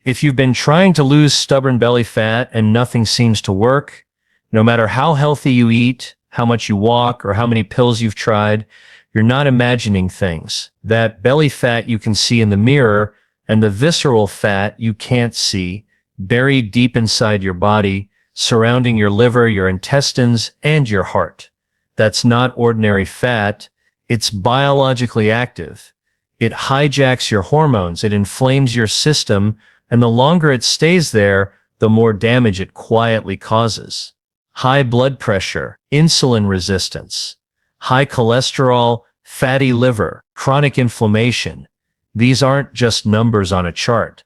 If you've been trying to lose stubborn belly fat and nothing seems to work, no matter how healthy you eat, how much you walk, or how many pills you've tried, you're not imagining things. That belly fat you can see in the mirror and the visceral fat you can't see, buried deep inside your body, surrounding your liver, your intestines, and your heart. That's not ordinary fat. It's biologically active. It hijacks your hormones, it inflames your system, and the longer it stays there, the more damage it quietly causes. High blood pressure, insulin resistance, high cholesterol, fatty liver, chronic inflammation. These aren't just numbers on a chart.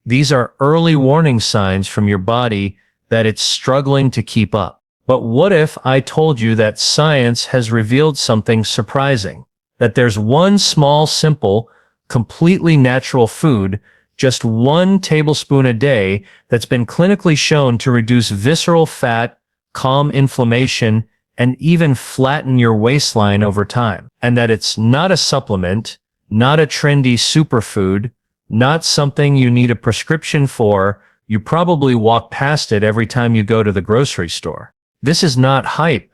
These are early warning signs from your body that it's struggling to keep up. But what if I told you that science has revealed something surprising? That there's one small, simple, completely natural food, just 1 tablespoon a day, that's been clinically shown to reduce visceral fat, calm inflammation, and even flatten your waistline over time. And that it's not a supplement, not a trendy superfood, not something you need a prescription for. You probably walk past it every time you go to the grocery store. This is not hype.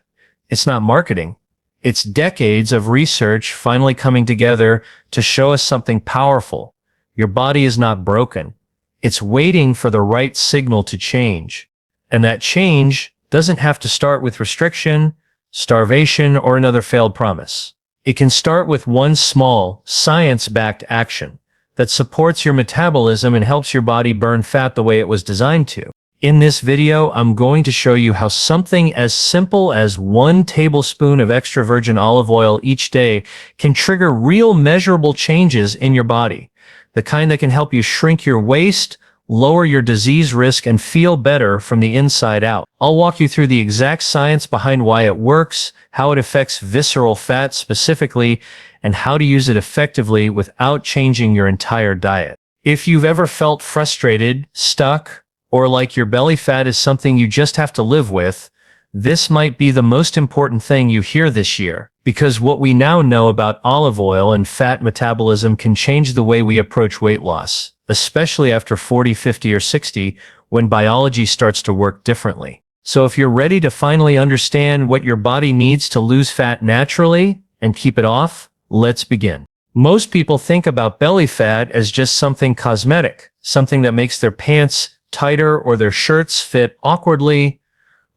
It's not marketing. It's decades of research finally coming together to show us something powerful. Your body is not broken. It's waiting for the right signal to change. And that change doesn't have to start with restriction, starvation, or another failed promise. It can start with one small, science-backed action that supports your metabolism and helps your body burn fat the way it was designed to. In this video, I'm going to show you how something as simple as 1 tablespoon of extra virgin olive oil each day can trigger real measurable changes in your body. The kind that can help you shrink your waist, lower your disease risk, and feel better from the inside out. I'll walk you through the exact science behind why it works, how it affects visceral fat specifically, and how to use it effectively without changing your entire diet. If you've ever felt frustrated, stuck, or like your belly fat is something you just have to live with, this might be the most important thing you hear this year. Because what we now know about olive oil and fat metabolism can change the way we approach weight loss, especially after 40, 50, or 60, when biology starts to work differently. So if you're ready to finally understand what your body needs to lose fat naturally and keep it off, let's begin. Most people think about belly fat as just something cosmetic, something that makes their pants tighter or their shirts fit awkwardly.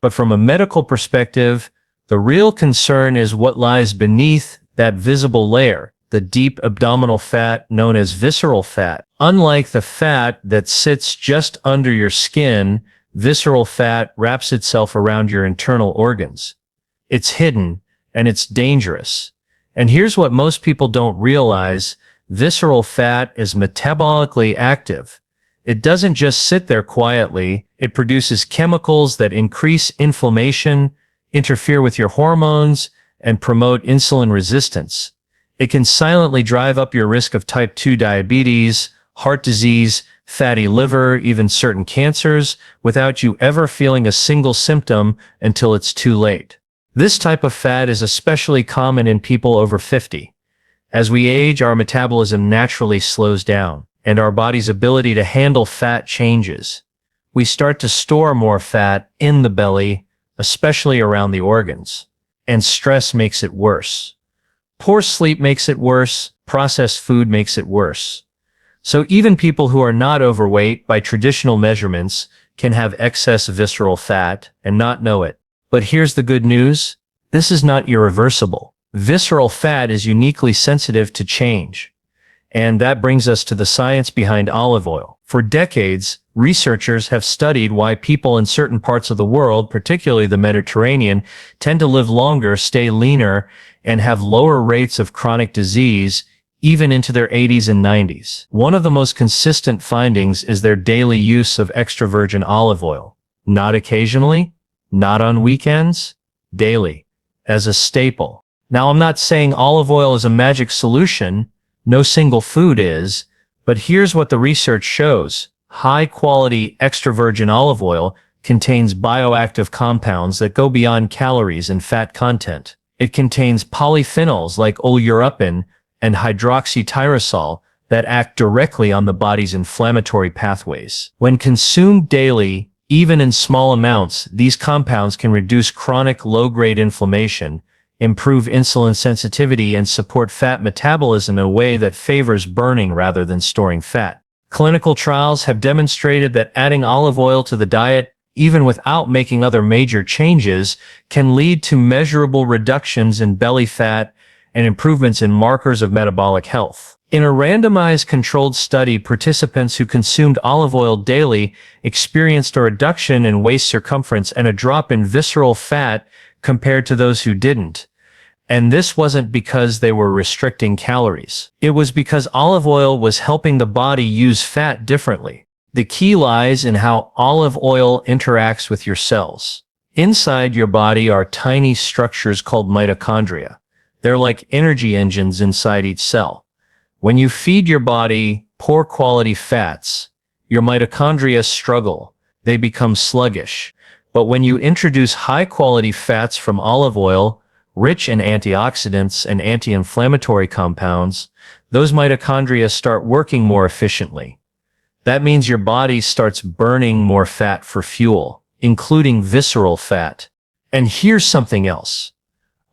But from a medical perspective, the real concern is what lies beneath that visible layer, the deep abdominal fat known as visceral fat. Unlike the fat that sits just under your skin, visceral fat wraps itself around your internal organs. It's hidden, and it's dangerous. And here's what most people don't realize: visceral fat is metabolically active. It doesn't just sit there quietly. It produces chemicals that increase inflammation, interfere with your hormones, and promote insulin resistance. It can silently drive up your risk of type 2 diabetes, heart disease, fatty liver, even certain cancers, without you ever feeling a single symptom until it's too late. This type of fat is especially common in people over 50. As we age, our metabolism naturally slows down, and our body's ability to handle fat changes. We start to store more fat in the belly, especially around the organs. And stress makes it worse. Poor sleep makes it worse. Processed food makes it worse. So even people who are not overweight by traditional measurements can have excess visceral fat and not know it. But here's the good news. This is not irreversible. Visceral fat is uniquely sensitive to change. And that brings us to the science behind olive oil. For decades, researchers have studied why people in certain parts of the world, particularly the Mediterranean, tend to live longer, stay leaner, and have lower rates of chronic disease, even into their 80s and 90s. One of the most consistent findings is their daily use of extra virgin olive oil. Not occasionally, not on weekends, daily, as a staple. Now, I'm not saying olive oil is a magic solution. No single food is. But here's what the research shows. High-quality extra virgin olive oil contains bioactive compounds that go beyond calories and fat content. It contains polyphenols like oleuropein and hydroxytyrosol that act directly on the body's inflammatory pathways. When consumed daily, even in small amounts, these compounds can reduce chronic low-grade inflammation, improve insulin sensitivity, and support fat metabolism in a way that favors burning rather than storing fat. Clinical trials have demonstrated that adding olive oil to the diet, even without making other major changes, can lead to measurable reductions in belly fat and improvements in markers of metabolic health. In a randomized controlled study, participants who consumed olive oil daily experienced a reduction in waist circumference and a drop in visceral fat compared to those who didn't. And this wasn't because they were restricting calories. It was because olive oil was helping the body use fat differently. The key lies in how olive oil interacts with your cells. Inside your body are tiny structures called mitochondria. They're like energy engines inside each cell. When you feed your body poor quality fats, your mitochondria struggle. They become sluggish. But when you introduce high quality fats from olive oil, rich in antioxidants and anti-inflammatory compounds, those mitochondria start working more efficiently. That means your body starts burning more fat for fuel, including visceral fat. And here's something else.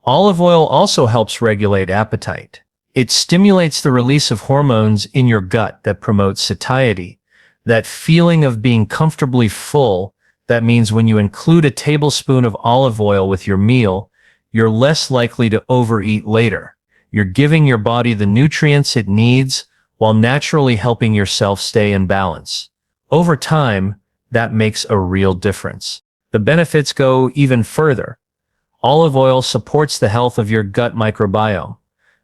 Olive oil also helps regulate appetite. It stimulates the release of hormones in your gut that promote satiety, that feeling of being comfortably full. That means when you include a tablespoon of olive oil with your meal, you're less likely to overeat later. You're giving your body the nutrients it needs while naturally helping yourself stay in balance. Over time, that makes a real difference. The benefits go even further. Olive oil supports the health of your gut microbiome.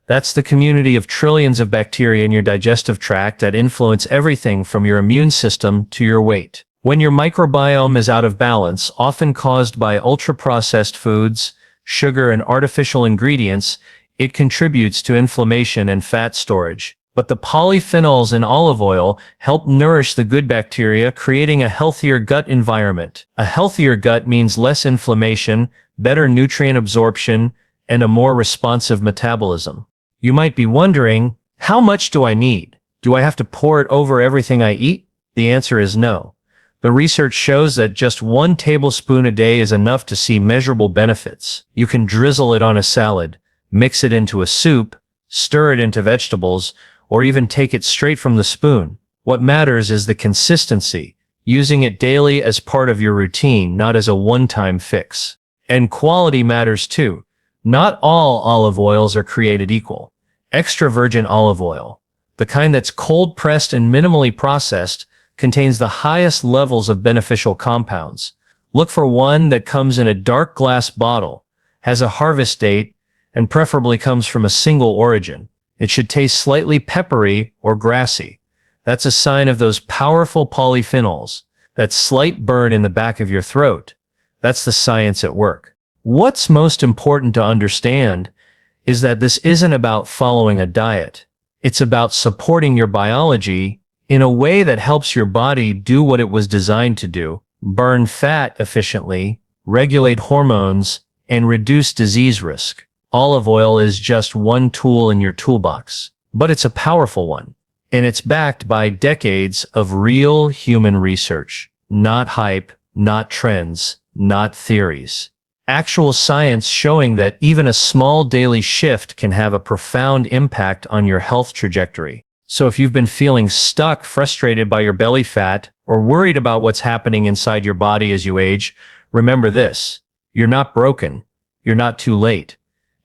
That's the community of trillions of bacteria in your digestive tract that influence everything from your immune system to your weight. When your microbiome is out of balance, often caused by ultra-processed foods, sugar, and artificial ingredients, it contributes to inflammation and fat storage. But the polyphenols in olive oil help nourish the good bacteria, creating a healthier gut environment. A healthier gut means less inflammation, better nutrient absorption, and a more responsive metabolism. You might be wondering, how much do I need? Do I have to pour it over everything I eat? The answer is no. The research shows that just 1 tablespoon a day is enough to see measurable benefits. You can drizzle it on a salad, mix it into a soup, stir it into vegetables, or even take it straight from the spoon. What matters is the consistency, using it daily as part of your routine, not as a one-time fix. And quality matters too. Not all olive oils are created equal. Extra virgin olive oil, the kind that's cold-pressed and minimally processed, contains the highest levels of beneficial compounds. Look for one that comes in a dark glass bottle, has a harvest date, and preferably comes from a single origin. It should taste slightly peppery or grassy. That's a sign of those powerful polyphenols, that slight burn in the back of your throat. That's the science at work. What's most important to understand is that this isn't about following a diet. It's about supporting your biology in a way that helps your body do what it was designed to do: burn fat efficiently, regulate hormones, and reduce disease risk. Olive oil is just one tool in your toolbox, but it's a powerful one. And it's backed by decades of real human research. Not hype, not trends, not theories. Actual science showing that even a small daily shift can have a profound impact on your health trajectory. So if you've been feeling stuck, frustrated by your belly fat, or worried about what's happening inside your body as you age, remember this: you're not broken, you're not too late,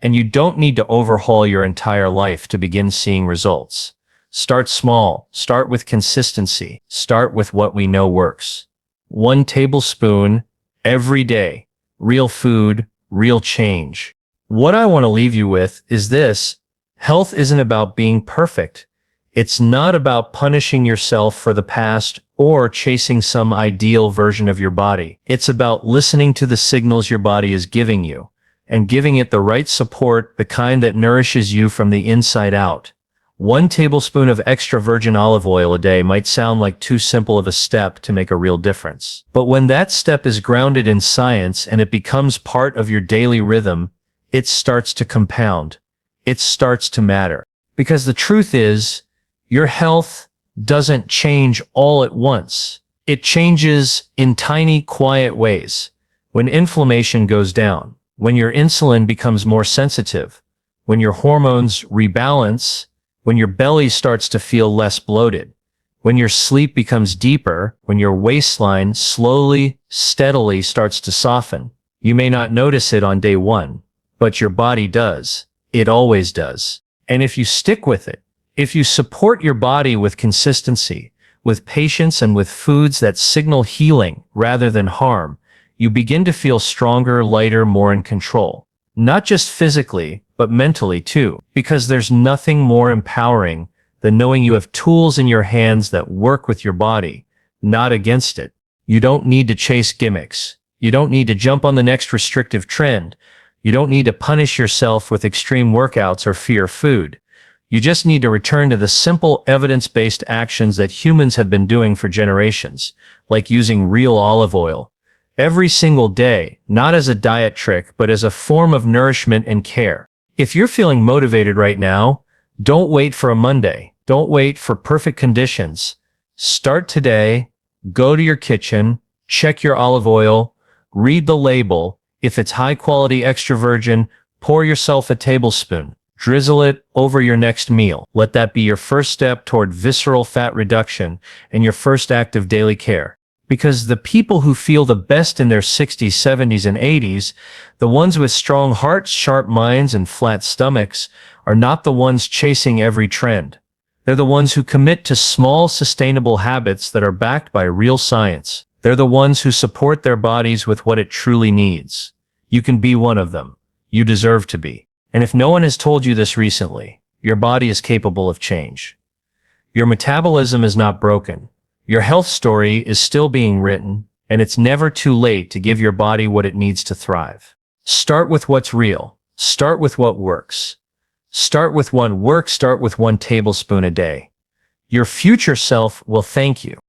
and you don't need to overhaul your entire life to begin seeing results. Start small, start with consistency, start with what we know works. 1 tablespoon every day. Real food, real change. What I want to leave you with is this: health isn't about being perfect. It's not about punishing yourself for the past or chasing some ideal version of your body. It's about listening to the signals your body is giving you and giving it the right support, the kind that nourishes you from the inside out. 1 tablespoon of extra virgin olive oil a day might sound like too simple of a step to make a real difference. But when that step is grounded in science and it becomes part of your daily rhythm, it starts to compound. It starts to matter. Because the truth is, Your health doesn't change all at once. It changes in tiny, quiet ways. When inflammation goes down, when your insulin becomes more sensitive, when your hormones rebalance, when your belly starts to feel less bloated, when your sleep becomes deeper, when your waistline slowly, steadily starts to soften. You may not notice it on day one, but your body does. It always does. And if you stick with it, if you support your body with consistency, with patience, and with foods that signal healing rather than harm, you begin to feel stronger, lighter, more in control. Not just physically, but mentally too, because there's nothing more empowering than knowing you have tools in your hands that work with your body, not against it. You don't need to chase gimmicks. You don't need to jump on the next restrictive trend. You don't need to punish yourself with extreme workouts or fear food. You just need to return to the simple evidence-based actions that humans have been doing for generations, like using real olive oil every single day, not as a diet trick, but as a form of nourishment and care. If you're feeling motivated right now, don't wait for a Monday. Don't wait for perfect conditions. Start today. Go to your kitchen, check your olive oil, read the label. If it's high quality extra virgin, pour yourself a tablespoon. Drizzle it over your next meal. Let that be your first step toward visceral fat reduction and your first act of daily care. Because the people who feel the best in their 60s, 70s, and 80s, the ones with strong hearts, sharp minds, and flat stomachs, are not the ones chasing every trend. They're the ones who commit to small, sustainable habits that are backed by real science. They're the ones who support their bodies with what it truly needs. You can be one of them. You deserve to be. And if no one has told you this recently, your body is capable of change. Your metabolism is not broken. Your health story is still being written, and it's never too late to give your body what it needs to thrive. Start with what's real. Start with what works. Start with one tablespoon a day. Your future self will thank you.